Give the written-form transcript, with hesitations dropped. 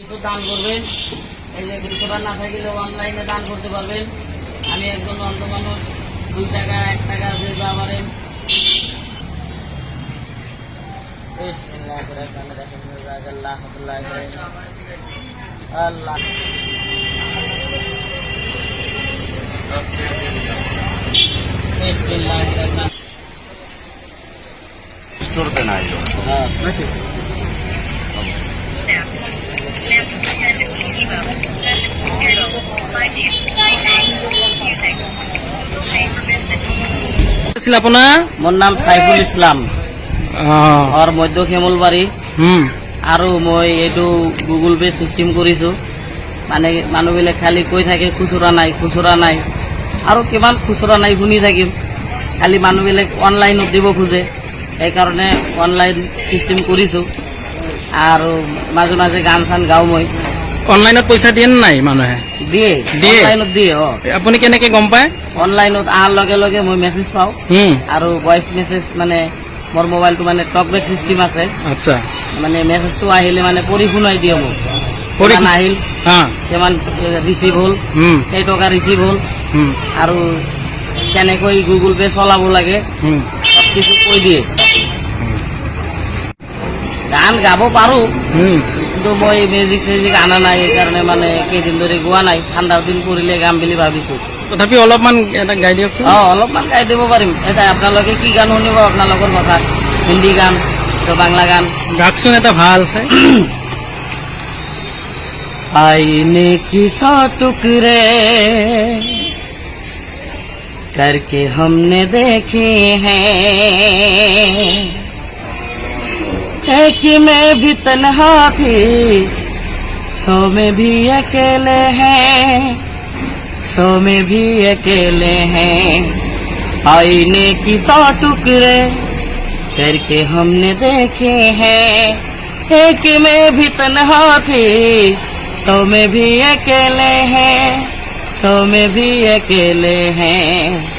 কিছু দান করবেন। এই যে কিছুটা না থাকলে অনলাইনে দান করতে পারবেন। আমি একজন অন্ধ মানুষ, 2 টাকা 1 টাকা যে যা পারেন। আল্লাহ চলবে না আপনার মোর নাম সাইফুল ইসলাম আর মধ্য খেমলবাড়ি আৰু মই এইটো গুগল পে সিস্টেম কৰিছো মানে মানুহবিলাক খালি কৈ থাকে খুচুৰা নাই আৰু কিমান খুচুৰা নাই শুনি থাকিম খালি মানুহবিলাক অনলাইনত দিব খোজে সেইকাৰণে অনলাইন সিস্টেম কৰিছো আৰু মাজে মাজে গান চান গাওঁ মই অনলাইনত পইচা দিয়ে নাই মানুহে দিয়ে অনলাইনত দিয়ে আপুনি কেনেকে গম পায় অনলাইনত আহাৰ লগে লগে মই মেছেজ পাওঁ আৰু ভয়েস মেছেজ মানে মোৰ মোবাইলটো মানে টকবেক সিস্টেম আছে আচ্ছা মানে মেছেজটো আহিলে মানে পঢ়ি শুনাই দিয়ে মোক আহিল কিমান ৰিচিভ হ'ল সেই টকা ৰিচিভ হ'ল আৰু কেনেকৈ গুগল পে চলাব লাগে সব কিছু কৈ দিয়ে গান গাব পাৰো কিন্তু মই মিউজিক চিউজিক আনা নাই এইকাৰণে মানে কেইদিন ধৰি গোৱা নাই ঠাণ্ডাৰ দিন পৰিলে গাম বুলি ভাবিছো তথাপি অলপমান এটা গাই দিয়কচোন অলপমান গাই দিব পাৰিম এটা আপোনালোকে কি গান শুনিব আপোনালোকৰ কথা হিন্দী গান বাংলা গান গাকচোন এটা ভাল চাই आईने की 100 टुकड़े करके हमने देखे हैं एक में भी तन्हा थी 100 में भी अकेले हैं 100 में भी अकेले हैं आईने की 100 टुकड़े करके हमने देखे हैं एक में भी तन्हा थी 100 में भी अकेले हैं 100 में भी अकेले हैं